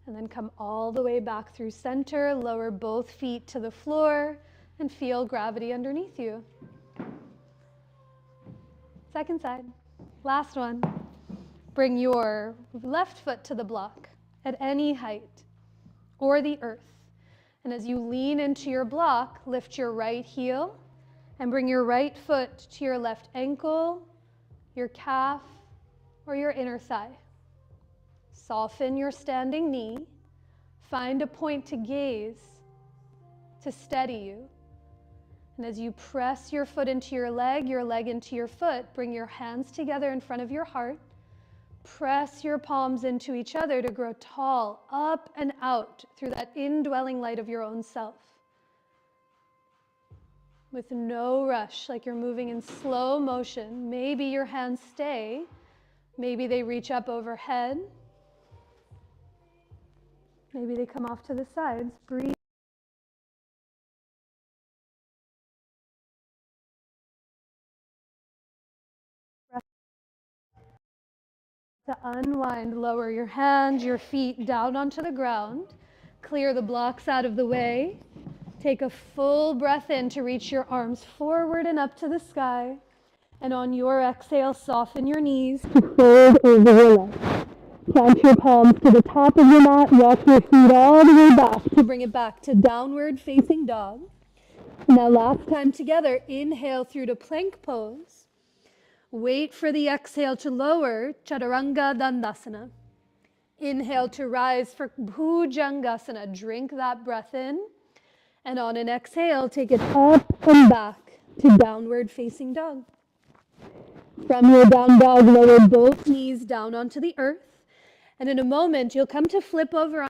And then come all the way back through center, lower both feet to the floor, and feel gravity underneath you. Second side, last one. Bring your left foot to the block at any height, or the earth. And as you lean into your block, lift your right heel, and bring your right foot to your left ankle, your calf, or your inner thigh. Soften your standing knee. Find a point to gaze to steady you. And as you press your foot into your leg into your foot, bring your hands together in front of your heart. Press your palms into each other to grow tall, up and out through that indwelling light of your own self. With no rush, like you're moving in slow motion. Maybe your hands stay. Maybe they reach up overhead. Maybe they come off to the sides. Breathe. To unwind, lower your hands, your feet down onto the ground. Clear the blocks out of the way. Take a full breath in to reach your arms forward and up to the sky. And on your exhale, soften your knees to fold over your legs. Plant your palms to the top of your mat, walk your feet all the way back to bring it back to downward facing dog. Now last time together, inhale through to plank pose. Wait for the exhale to lower, Chaturanga Dandasana. Inhale to rise for Bhujangasana. Drink that breath in. And on an exhale, take it up and back to downward facing dog. From your down dog, lower both knees down onto the earth. And in a moment, you'll come to flip over,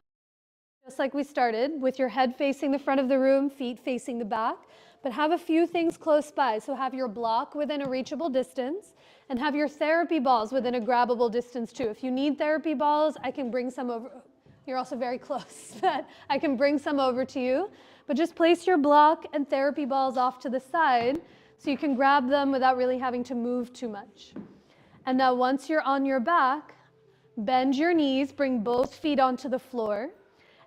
just like we started, with your head facing the front of the room, feet facing the back. But have a few things close by. So have your block within a reachable distance and have your therapy balls within a grabbable distance too. If you need therapy balls, I can bring some over. You're also very close, but I can bring some over to you. But just place your block and therapy balls off to the side so you can grab them without really having to move too much. And now once you're on your back, bend your knees, bring both feet onto the floor,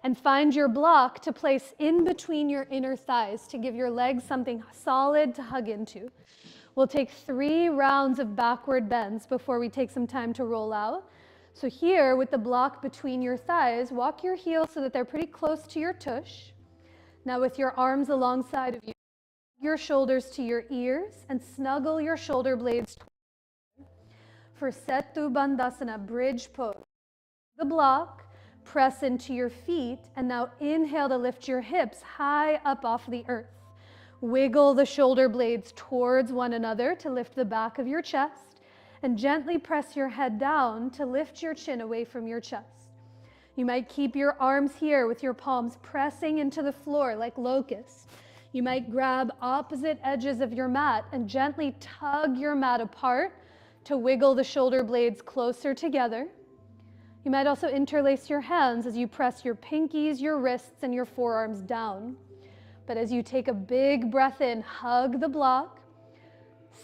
and find your block to place in between your inner thighs to give your legs something solid to hug into. We'll take 3 rounds of backward bends before we take some time to roll out. So here, with the block between your thighs, walk your heels so that they're pretty close to your tush. Now with your arms alongside of you, your shoulders to your ears and snuggle your shoulder blades for Setu Bandhasana, bridge pose. The block, press into your feet, and now inhale to lift your hips high up off the earth. Wiggle the shoulder blades towards one another to lift the back of your chest, and gently press your head down to lift your chin away from your chest. You might keep your arms here with your palms pressing into the floor like locusts. You might grab opposite edges of your mat and gently tug your mat apart to wiggle the shoulder blades closer together. You might also interlace your hands as you press your pinkies, your wrists, and your forearms down. But as you take a big breath in, hug the block.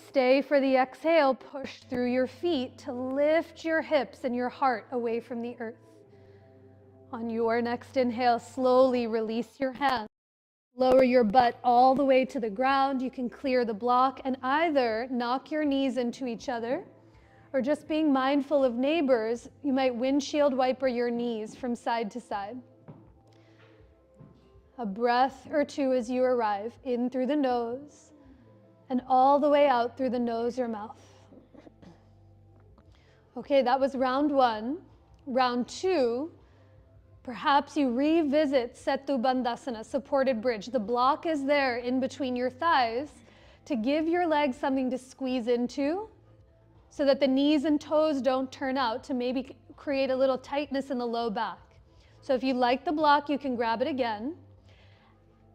Stay for the exhale, push through your feet to lift your hips and your heart away from the earth. On your next inhale, slowly release your hands. Lower your butt all the way to the ground. You can clear the block and either knock your knees into each other, or just being mindful of neighbors, you might windshield wiper your knees from side to side. A breath or two as you arrive, in through the nose and all the way out through the nose or mouth. Okay, that was round 1. Round 2, perhaps you revisit Setu Bandhasana, supported bridge. The block is there in between your thighs to give your legs something to squeeze into, so that the knees and toes don't turn out, to maybe create a little tightness in the low back. So if you like the block, you can grab it again.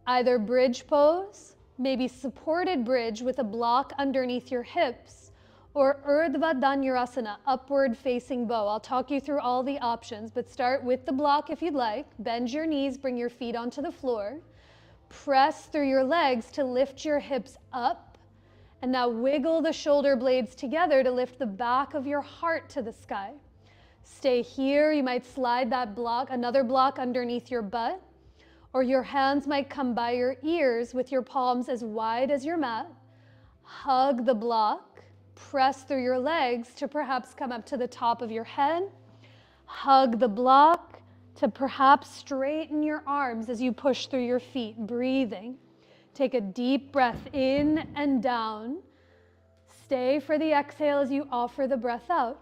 Either bridge pose, maybe supported bridge with a block underneath your hips, or Urdhva Dhanurasana, upward facing bow. I'll talk you through all the options, but start with the block if you'd like. Bend your knees, bring your feet onto the floor. Press through your legs to lift your hips up. And now wiggle the shoulder blades together to lift the back of your heart to the sky. Stay here. You might slide that block, another block underneath your butt, or your hands might come by your ears with your palms as wide as your mat. Hug the block. Press through your legs to perhaps come up to the top of your head. Hug the block to perhaps straighten your arms as you push through your feet, breathing. Take a deep breath in and down. Stay for the exhale as you offer the breath out.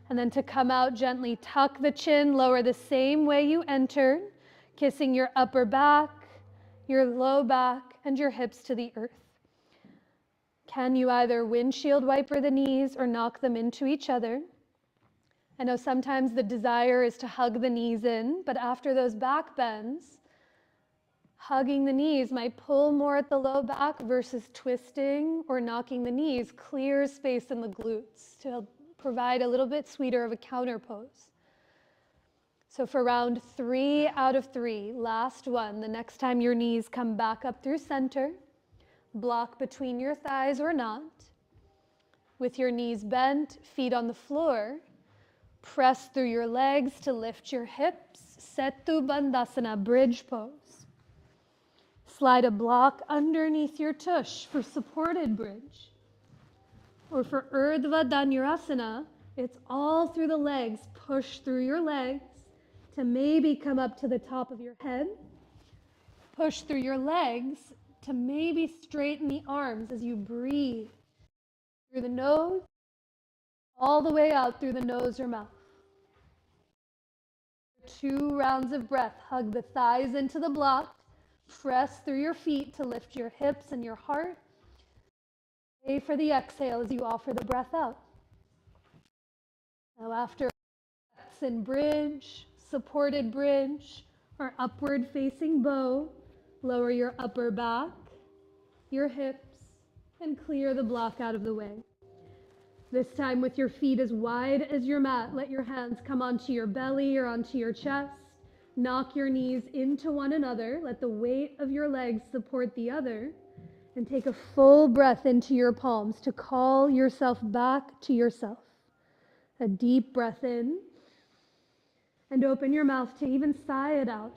And then to come out gently, tuck the chin, lower the same way you entered, kissing your upper back, your low back, and your hips to the earth. Can you either windshield wiper the knees or knock them into each other? I know sometimes the desire is to hug the knees in, but after those back bends, hugging the knees might pull more at the low back versus twisting or knocking the knees clears space in the glutes to provide a little bit sweeter of a counter pose. So for round 3 out of 3, last one, the next time your knees come back up through center, block between your thighs or not. With your knees bent, feet on the floor, press through your legs to lift your hips, Setu Bandhasana, bridge pose. Slide a block underneath your tush for supported bridge. Or for Urdhva Dhanurasana, it's all through the legs. Push through your legs to maybe come up to the top of your head. Push through your legs to maybe straighten the arms as you breathe. Through the nose, all the way out through the nose or mouth. 2 rounds of breath. Hug the thighs into the block. Press through your feet to lift your hips and your heart. Stay for the exhale as you offer the breath out. Now after breaths in bridge, supported bridge, or upward facing bow, lower your upper back, your hips, and clear the block out of the way. This time with your feet as wide as your mat, let your hands come onto your belly or onto your chest. Knock your knees into one another. Let the weight of your legs support the other. And take a full breath into your palms to call yourself back to yourself. A deep breath in. And open your mouth to even sigh it out.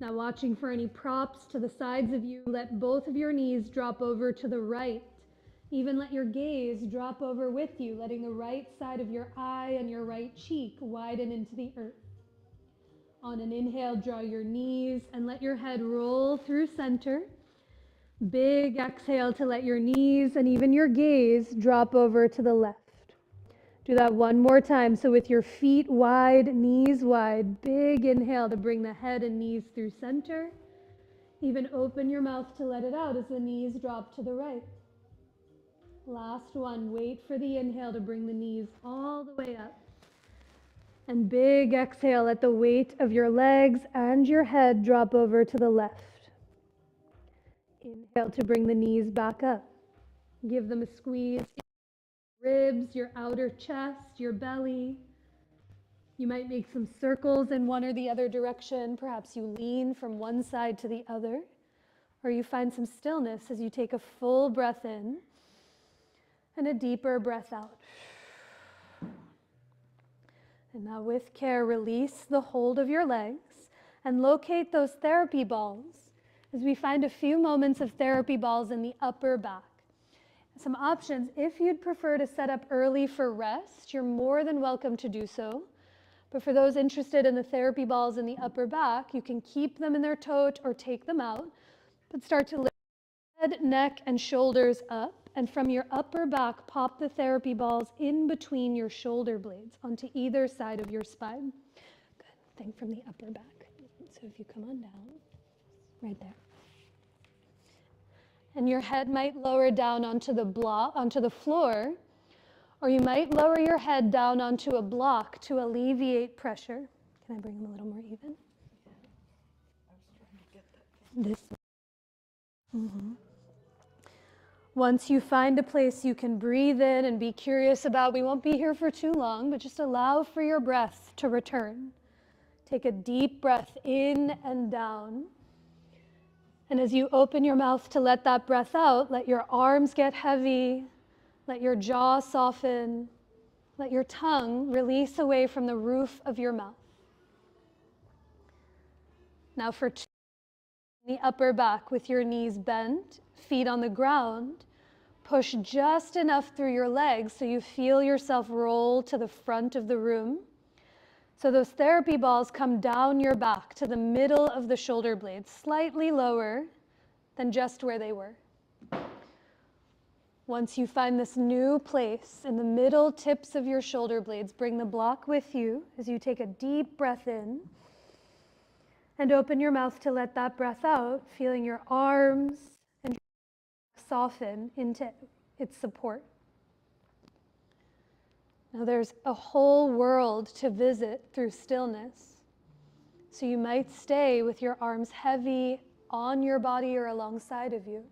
Now watching for any props to the sides of you, let both of your knees drop over to the right. Even let your gaze drop over with you, letting the right side of your eye and your right cheek widen into the earth. On an inhale, draw your knees and let your head roll through center. Big exhale to let your knees and even your gaze drop over to the left. Do that one more time. So with your feet wide, knees wide, big inhale to bring the head and knees through center. Even open your mouth to let it out as the knees drop to the right. Last one, wait for the inhale to bring the knees all the way up. And big exhale, let the weight of your legs and your head drop over to the left. Inhale to bring the knees back up. Give them a squeeze. Ribs, your outer chest, your belly. You might make some circles in one or the other direction. Perhaps you lean from one side to the other, or you find some stillness as you take a full breath in and a deeper breath out. And now with care, release the hold of your legs and locate those therapy balls as we find a few moments of therapy balls in the upper back. Some options, if you'd prefer to set up early for rest, you're more than welcome to do so. But for those interested in the therapy balls in the upper back, you can keep them in their tote or take them out, but start to lift head, neck, and shoulders up. And from your upper back, pop the therapy balls in between your shoulder blades onto either side of your spine. Good, thing from the upper back. So if you come on down, right there. And your head might lower down onto the floor, or you might lower your head down onto a block to alleviate pressure. Can I bring them a little more even? I was trying to get that. This. Once you find a place you can breathe in and be curious about, we won't be here for too long, but just allow for your breath to return. Take a deep breath in and down. And as you open your mouth to let that breath out, let your arms get heavy, let your jaw soften, let your tongue release away from the roof of your mouth. Now for two, the upper back with your knees bent, feet on the ground, push just enough through your legs so you feel yourself roll to the front of the room. So those therapy balls come down your back to the middle of the shoulder blades, slightly lower than just where they were. Once you find this new place in the middle tips of your shoulder blades, bring the block with you as you take a deep breath in and open your mouth to let that breath out, feeling your arms and soften into its support. Now there's a whole world to visit through stillness. So you might stay with your arms heavy on your body or alongside of you.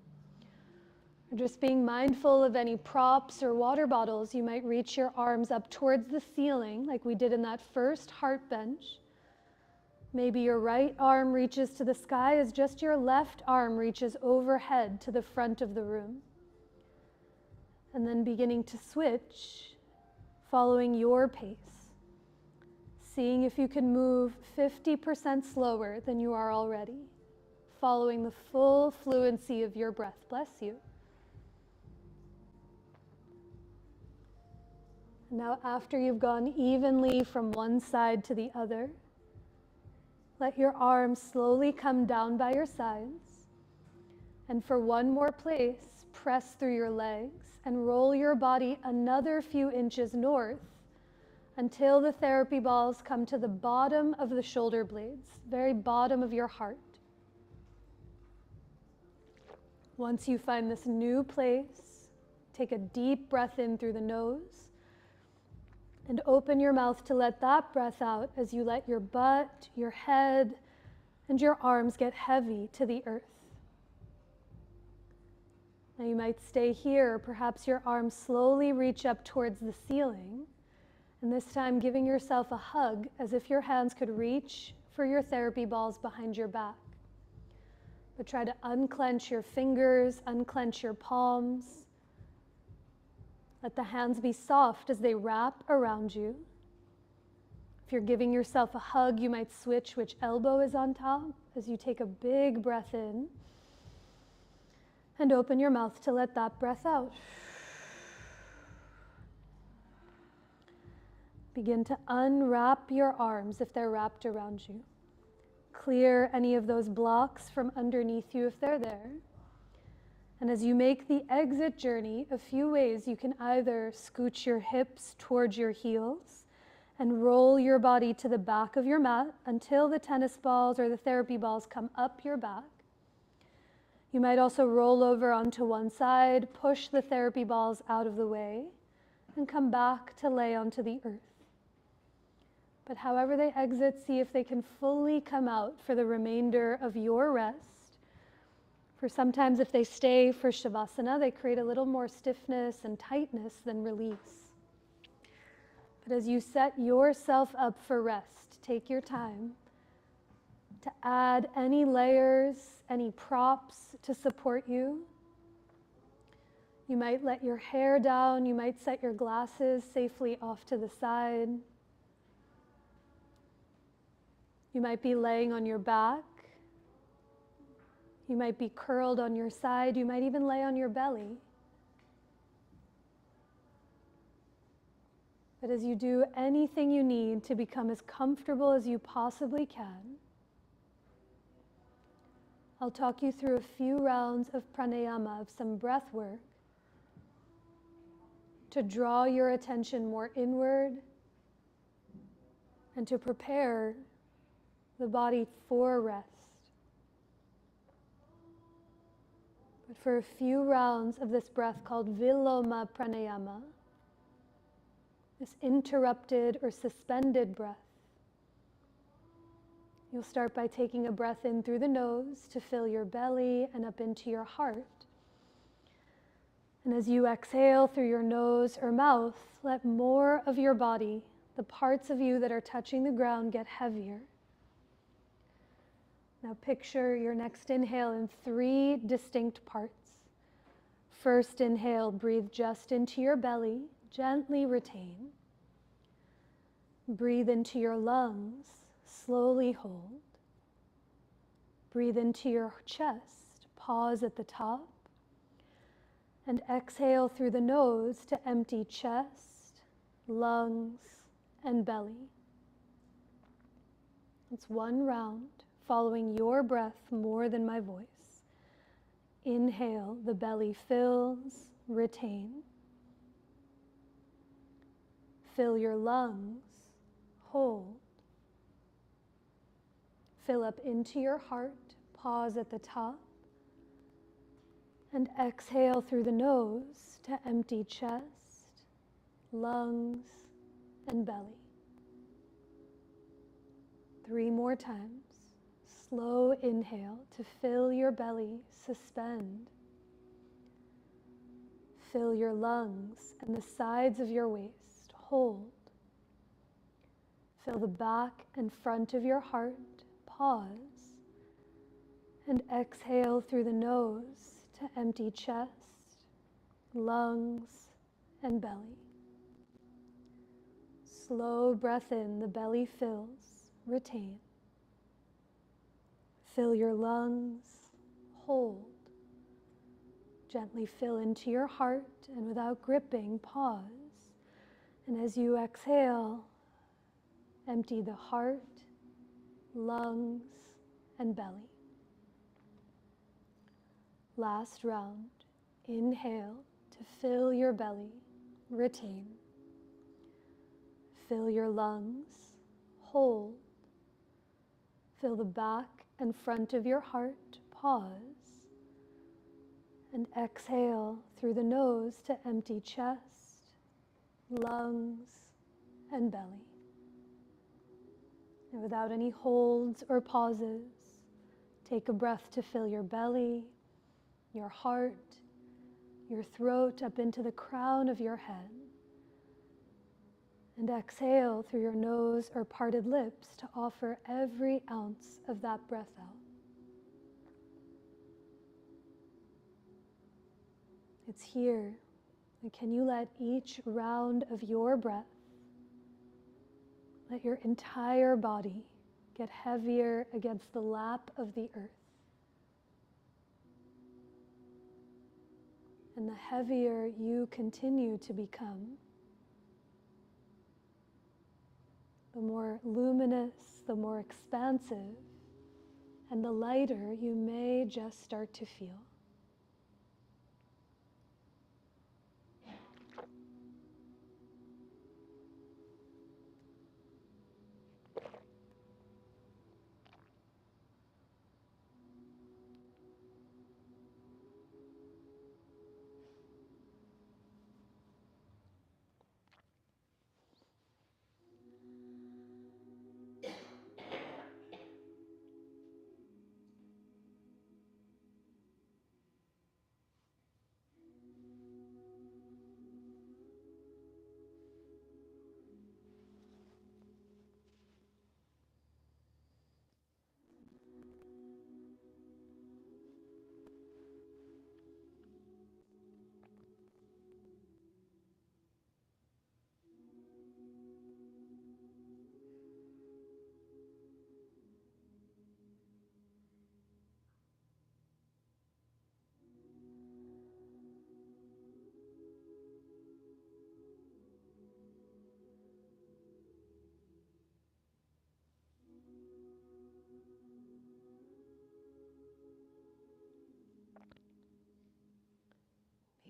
Or just being mindful of any props or water bottles, you might reach your arms up towards the ceiling like we did in that first heart bench. Maybe your right arm reaches to the sky as just your left arm reaches overhead to the front of the room. And then beginning to switch, following your pace, seeing if you can move 50% slower than you are already, following the full fluency of your breath. Bless you. Now, after you've gone evenly from one side to the other, let your arms slowly come down by your sides. And for one more place, press through your legs and roll your body another few inches north until the therapy balls come to the bottom of the shoulder blades, very bottom of your heart. Once you find this new place, take a deep breath in through the nose and open your mouth to let that breath out as you let your butt, your head, and your arms get heavy to the earth. Now you might stay here, or perhaps your arms slowly reach up towards the ceiling, and this time giving yourself a hug as if your hands could reach for your therapy balls behind your back. But try to unclench your fingers, unclench your palms. Let the hands be soft as they wrap around you. If you're giving yourself a hug, you might switch which elbow is on top as you take a big breath in and open your mouth to let that breath out. Begin to unwrap your arms if they're wrapped around you. Clear any of those blocks from underneath you if they're there. And as you make the exit journey, a few ways you can either scooch your hips towards your heels and roll your body to the back of your mat until the tennis balls or the therapy balls come up your back. You might also roll over onto one side, push the therapy balls out of the way, and come back to lay onto the earth. But however they exit, see if they can fully come out for the remainder of your rest. For sometimes if they stay for Shavasana, they create a little more stiffness and tightness than release. But as you set yourself up for rest, take your time to add any layers, any props to support you. You might let your hair down, you might set your glasses safely off to the side. You might be laying on your back. You might be curled on your side. You might even lay on your belly. But as you do anything you need to become as comfortable as you possibly can, I'll talk you through a few rounds of pranayama, of some breath work, to draw your attention more inward and to prepare the body for rest. But for a few rounds of this breath called Viloma Pranayama, this interrupted or suspended breath, you'll start by taking a breath in through the nose to fill your belly and up into your heart. And as you exhale through your nose or mouth, let more of your body, the parts of you that are touching the ground, get heavier. Now picture your next inhale in 3 distinct parts. First inhale, breathe just into your belly, gently retain. Breathe into your lungs, slowly hold. Breathe into your chest, pause at the top. And exhale through the nose to empty chest, lungs, and belly. It's 1 round, following your breath more than my voice. Inhale, the belly fills, retain. Fill your lungs, hold. Fill up into your heart, pause at the top. And exhale through the nose to empty chest, lungs, and belly. 3 more times. Slow inhale to fill your belly, suspend. Fill your lungs and the sides of your waist, hold. Fill the back and front of your heart, pause. And exhale through the nose to empty chest, lungs, and belly. Slow breath in, the belly fills, retain. Fill your lungs, hold. Gently fill into your heart and without gripping, pause. And as you exhale, empty the heart, lungs, and belly. Last round. Inhale to fill your belly, retain. Fill your lungs, hold. Fill the back and front of your heart, pause. And exhale through the nose to empty chest, lungs, and belly. And without any holds or pauses, take a breath to fill your belly, your heart, your throat up into the crown of your head. And exhale through your nose or parted lips to offer every ounce of that breath out. It's here. And can you let each round of your breath, let your entire body get heavier against the lap of the earth? And the heavier you continue to become, the more luminous, the more expansive, and the lighter you may just start to feel.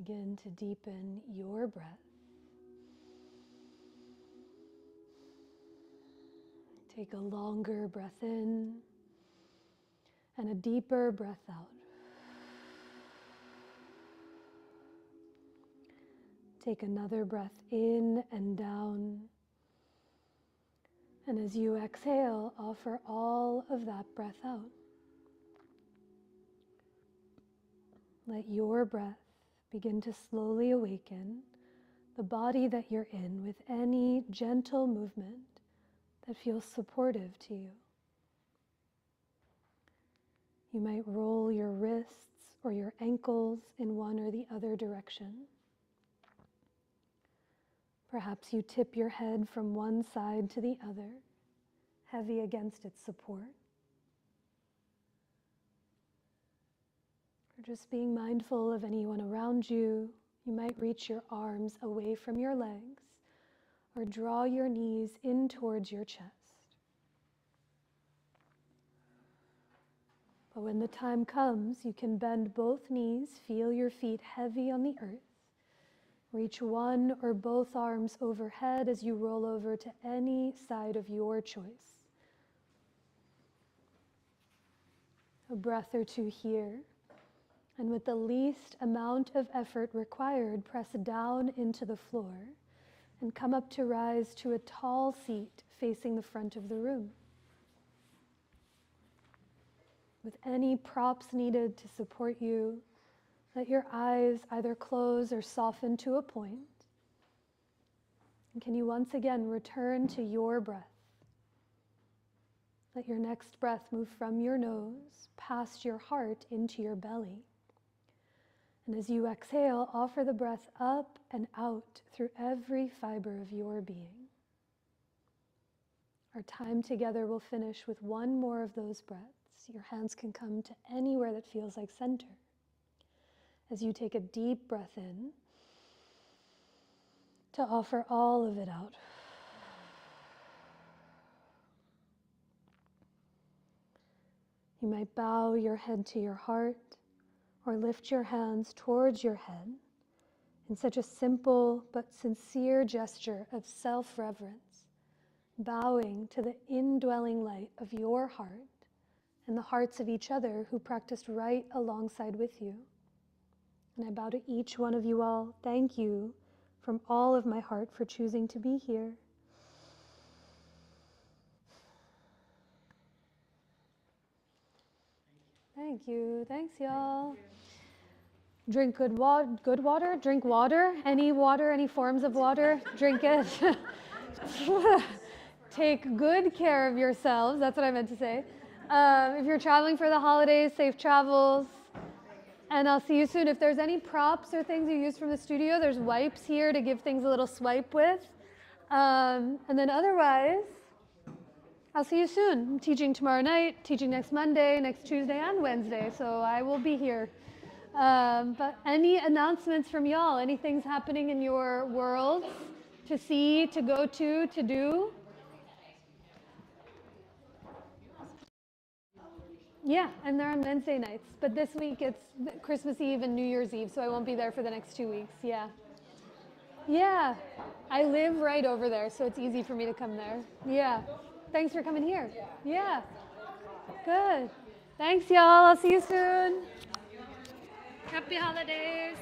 Begin to deepen your breath. Take a longer breath in and a deeper breath out. Take another breath in and down. And as you exhale, offer all of that breath out. Let your breath begin to slowly awaken the body that you're in with any gentle movement that feels supportive to you. You might roll your wrists or your ankles in one or the other direction. Perhaps you tip your head from one side to the other, heavy against its support. Or just being mindful of anyone around you. You might reach your arms away from your legs or draw your knees in towards your chest. But when the time comes, you can bend both knees, feel your feet heavy on the earth. Reach one or both arms overhead as you roll over to any side of your choice. A breath or two here. And with the least amount of effort required, press down into the floor and come up to rise to a tall seat facing the front of the room. With any props needed to support you, let your eyes either close or soften to a point. And can you once again return to your breath? Let your next breath move from your nose, past your heart, into your belly. And as you exhale, offer the breath up and out through every fiber of your being. Our time together will finish with one more of those breaths. Your hands can come to anywhere that feels like center. As you take a deep breath in, to offer all of it out. You might bow your head to your heart or lift your hands towards your head in such a simple but sincere gesture of self-reverence, bowing to the indwelling light of your heart and the hearts of each other who practiced right alongside with you. And I bow to each one of you all. Thank you from all of my heart for choosing to be here. Thank you. Thanks, y'all. Drink good water. Drink water. Any water, any forms of water. Drink it. Take good care of yourselves. That's what I meant to say. If you're traveling for the holidays, safe travels. And I'll see you soon. If there's any props or things you use from the studio, there's wipes here to give things a little swipe with. And then otherwise, I'll see you soon. I'm teaching tomorrow night, teaching next Monday, next Tuesday, and Wednesday, so I will be here. But any announcements from y'all? Anything's happening in your worlds to see, to go to do? Yeah, I'm there on Wednesday nights, but this week it's Christmas Eve and New Year's Eve, so I won't be there for the next 2 weeks. Yeah. Yeah, I live right over there, so it's easy for me to come there. Yeah. Thanks for coming here. Yeah. Good. Thanks, y'all. I'll see you soon. Happy holidays.